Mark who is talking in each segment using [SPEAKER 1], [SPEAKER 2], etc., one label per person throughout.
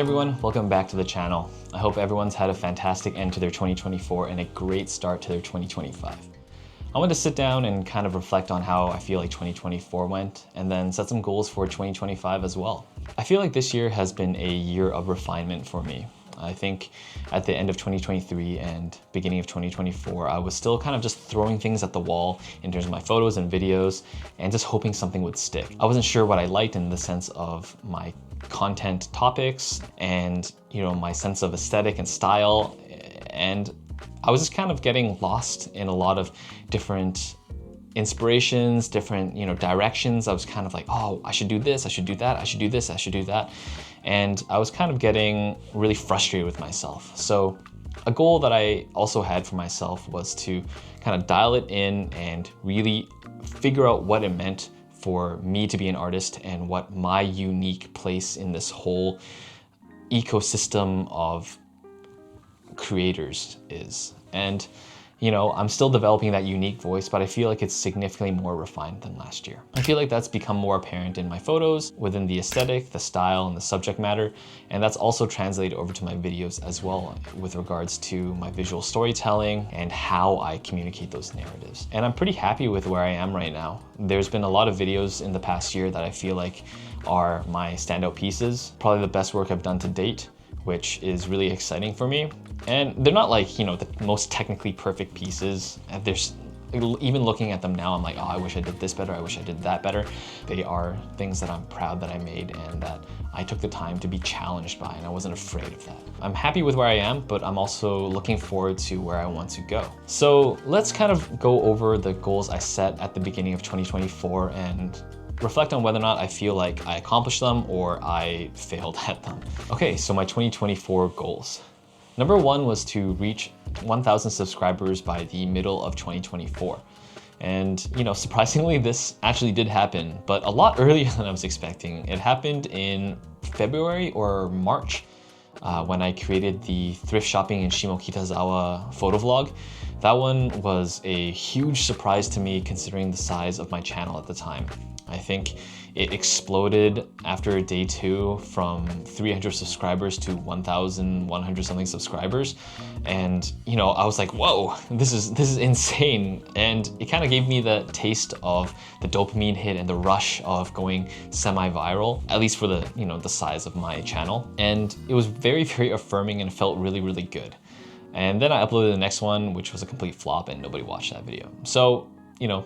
[SPEAKER 1] everyone, welcome back to the channel. I hope everyone's had a fantastic end to their 2024 and a great start to their 2025. I want to sit down and kind of reflect on how I feel like 2024 went and then set some goals for 2025 as well. I feel like this year has been a year of refinement for me. I think at the end of 2023 and beginning of 2024, I was still kind of just throwing things at the wall in terms of my photos and videos and just hoping something would stick. I wasn't sure what I liked in the sense of my content topics and, my sense of aesthetic and style. And I was just kind of getting lost in a lot of different inspirations, different, directions. I was kind of like, oh, I should do this, I should do that, I should do this, I should do that. And I was kind of getting really frustrated with myself. So a goal that I also had for myself was to kind of dial it in and really figure out what it meant for me to be an artist and what my unique place in this whole ecosystem of creators is. And I'm still developing that unique voice, but I feel like it's significantly more refined than last year. I feel like that's become more apparent in my photos, within the aesthetic, the style, and the subject matter. And that's also translated over to my videos as well with regards to my visual storytelling and how I communicate those narratives. And I'm pretty happy with where I am right now. There's been a lot of videos in the past year that I feel like are my standout pieces, probably the best work I've done to date, which is really exciting for me. And they're not like, the most technically perfect pieces. And there's, even looking at them now, I'm like, oh, I wish I did this better, I wish I did that better. They are things that I'm proud that I made and that I took the time to be challenged by, and I wasn't afraid of that. I'm happy with where I am, but I'm also looking forward to where I want to go. So let's kind of go over the goals I set at the beginning of 2024 and reflect on whether or not I feel like I accomplished them or I failed at them. Okay, so my 2024 goals. Number one was to reach 1,000 subscribers by the middle of 2024. And, surprisingly, this actually did happen, but a lot earlier than I was expecting. It happened in February or March when I created the thrift shopping in Shimokitazawa photo vlog. That one was a huge surprise to me considering the size of my channel at the time. I think it exploded after day 2 from 300 subscribers to 1,100 something subscribers. And, I was like, whoa, this is insane. And it kind of gave me the taste of the dopamine hit and the rush of going semi-viral, at least for the, the size of my channel. And it was very, very affirming and felt really, really good. And then I uploaded the next one, which was a complete flop and nobody watched that video. So,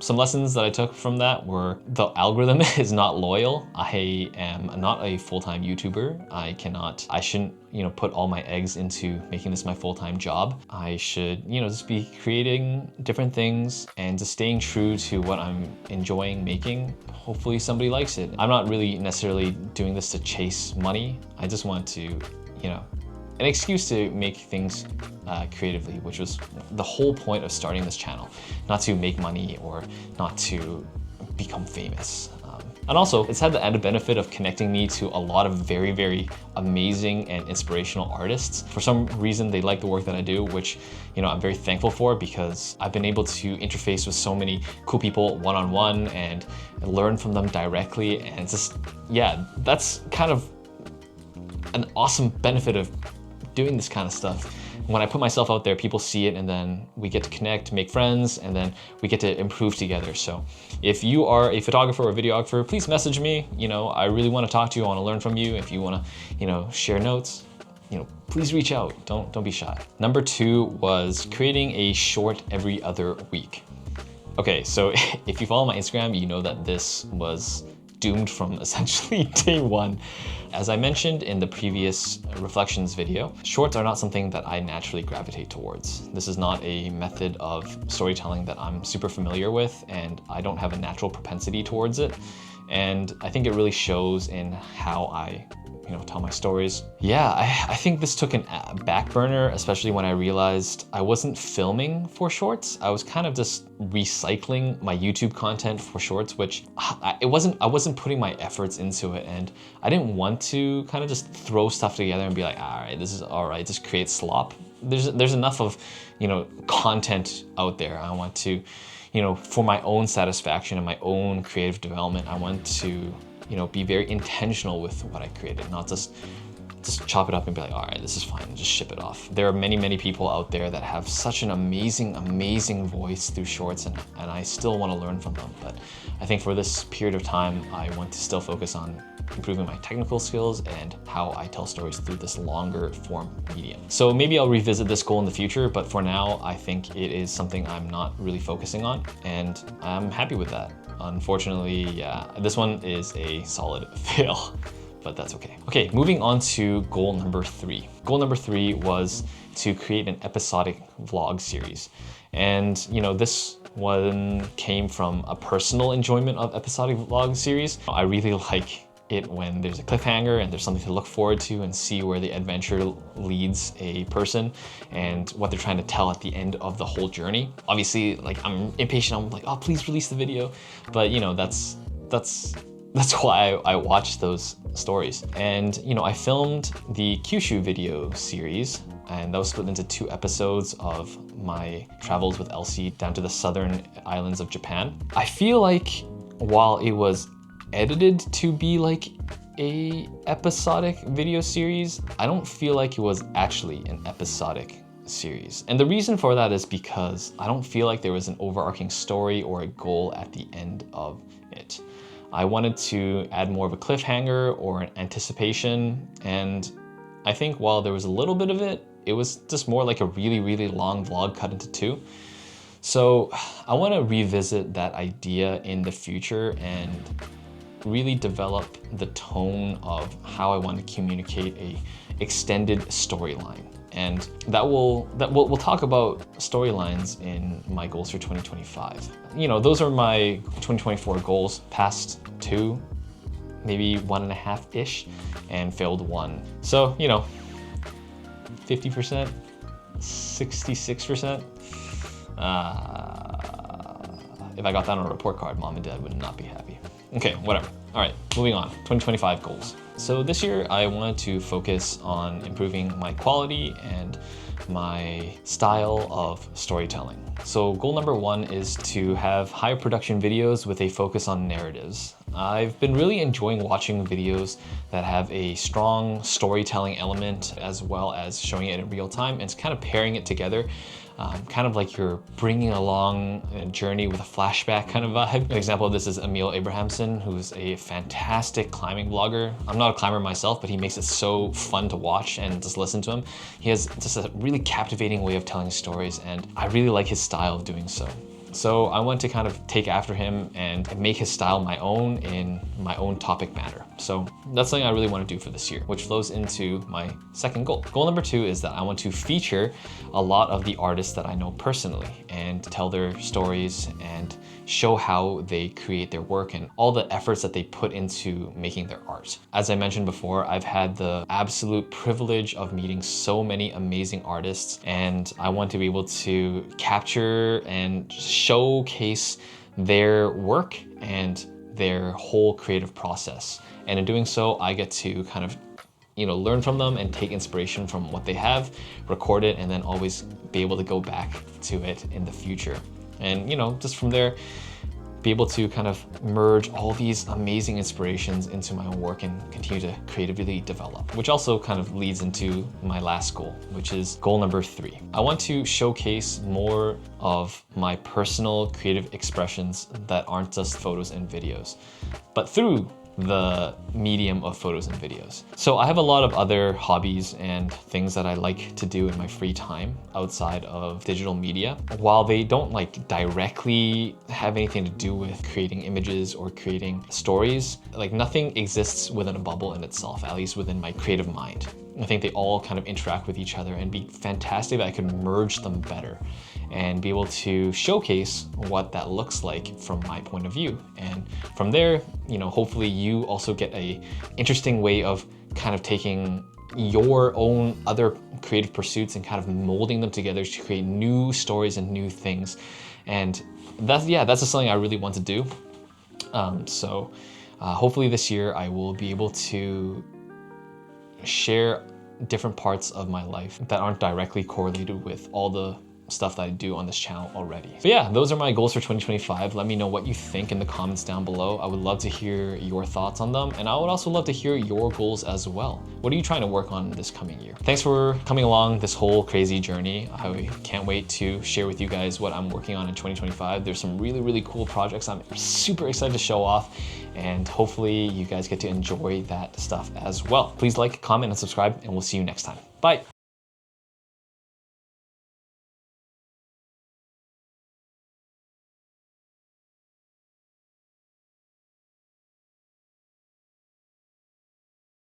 [SPEAKER 1] some lessons that I took from that were the algorithm is not loyal. I am not a full-time YouTuber. I shouldn't, put all my eggs into making this my full-time job. I should, just be creating different things and just staying true to what I'm enjoying making. Hopefully somebody likes it. I'm not really necessarily doing this to chase money. I just want to, an excuse to make things creatively, which was the whole point of starting this channel, not to make money or not to become famous. And also, it's had the added benefit of connecting me to a lot of very, very amazing and inspirational artists. For some reason, they like the work that I do, which, I'm very thankful for because I've been able to interface with so many cool people one-on-one and learn from them directly. And it's just, yeah, that's kind of an awesome benefit of doing this kind of stuff. When I put myself out there, people see it and then we get to connect, make friends, and then we get to improve together. So if you are a photographer or videographer, please message me. I really want to talk to you. I want to learn from you. If you want to, share notes, please reach out. Don't be shy. Number 2 was creating a short every other week. Okay, so if you follow my Instagram, you know that this was doomed from essentially day 1. As I mentioned in the previous reflections video, shorts are not something that I naturally gravitate towards. This is not a method of storytelling that I'm super familiar with, and I don't have a natural propensity towards it. And I think it really shows in how I tell my stories. Yeah, I think this took a back burner, especially when I realized I wasn't filming for shorts. I was kind of just recycling my YouTube content for shorts, which I wasn't putting my efforts into it. And I didn't want to kind of just throw stuff together and be like, all right, this is all right, just create slop. There's enough of, content out there. I want to, for my own satisfaction and my own creative development, I want to be very intentional with what I created, not just just chop it up and be like, all right, this is fine, just ship it off. There are many, many people out there that have such an amazing, amazing voice through shorts, and I still want to learn from them. But I think for this period of time, I want to still focus on improving my technical skills and how I tell stories through this longer form medium. So maybe I'll revisit this goal in the future, but for now, I think it is something I'm not really focusing on, and I'm happy with that. Unfortunately, yeah, this one is a solid fail, but that's okay. Okay, moving on to goal number 3. Goal number 3 was to create an episodic vlog series. And this one came from a personal enjoyment of episodic vlog series. I really like it when there's a cliffhanger and there's something to look forward to and see where the adventure leads a person and what they're trying to tell at the end of the whole journey. Obviously, like, I'm impatient. I'm like, oh, please release the video. But that's why I watch those stories. And I filmed the Kyushu video series, and that was split into 2 episodes of my travels with Elsie down to the southern islands of Japan. I feel like while it was edited to be like a episodic video series, I don't feel like it was actually an episodic series. And the reason for that is because I don't feel like there was an overarching story or a goal at the end of it. I wanted to add more of a cliffhanger or an anticipation, and I think while there was a little bit of it, it was just more like a really, really long vlog cut into 2. So I want to revisit that idea in the future and really develop the tone of how I want to communicate a extended storyline. And we'll talk about storylines in my goals for 2025. Those are my 2024 goals, past 2, maybe 1.5-ish, and failed 1. So, 50%, 66%. If I got that on a report card, mom and dad would not be happy. Okay, whatever. All right, moving on. 2025 goals. So this year I wanted to focus on improving my quality and my style of storytelling. So goal number 1 is to have higher production videos with a focus on narratives. I've been really enjoying watching videos that have a strong storytelling element as well as showing it in real time and kind of pairing it together. Kind of like you're bringing along a journey with a flashback kind of vibe. An example of this is Emil Abrahamson, who's a fantastic climbing vlogger. I'm not a climber myself, but he makes it so fun to watch and just listen to him. He has just a really captivating way of telling stories, and I really like his style of doing so. So I want to kind of take after him and make his style my own in my own topic matter. So that's something I really want to do for this year, which flows into my second goal. Goal number 2 is that I want to feature a lot of the artists that I know personally and tell their stories and show how they create their work and all the efforts that they put into making their art. As I mentioned before, I've had the absolute privilege of meeting so many amazing artists, and I want to be able to capture and showcase their work and their whole creative process. And in doing so, I get to kind of learn from them and take inspiration from what they have, record it, and then always be able to go back to it in the future. And just from there, be able to kind of merge all these amazing inspirations into my own work and continue to creatively develop, which also kind of leads into my last goal, which is goal number 3. I want to showcase more of my personal creative expressions that aren't just photos and videos, but through the medium of photos and videos. So I have a lot of other hobbies and things that I like to do in my free time outside of digital media. While they don't like directly have anything to do with creating images or creating stories, like nothing exists within a bubble in itself, at least within my creative mind. I think they all kind of interact with each other and be fantastic that I could merge them better and be able to showcase what that looks like from my point of view. And from there, hopefully you also get a interesting way of kind of taking your own other creative pursuits and kind of molding them together to create new stories and new things. And that's just something I really want to do. Hopefully this year I will be able to share different parts of my life that aren't directly correlated with all the stuff that I do on this channel already. But yeah, those are my goals for 2025. Let me know what you think in the comments down below. I would love to hear your thoughts on them, and I would also love to hear your goals as well. What are you trying to work on this coming year? Thanks for coming along this whole crazy journey. I can't wait to share with you guys what I'm working on in 2025. There's some really, really cool projects I'm super excited to show off, and hopefully you guys get to enjoy that stuff as well. Please like, comment, and subscribe, and we'll see you next time. Bye.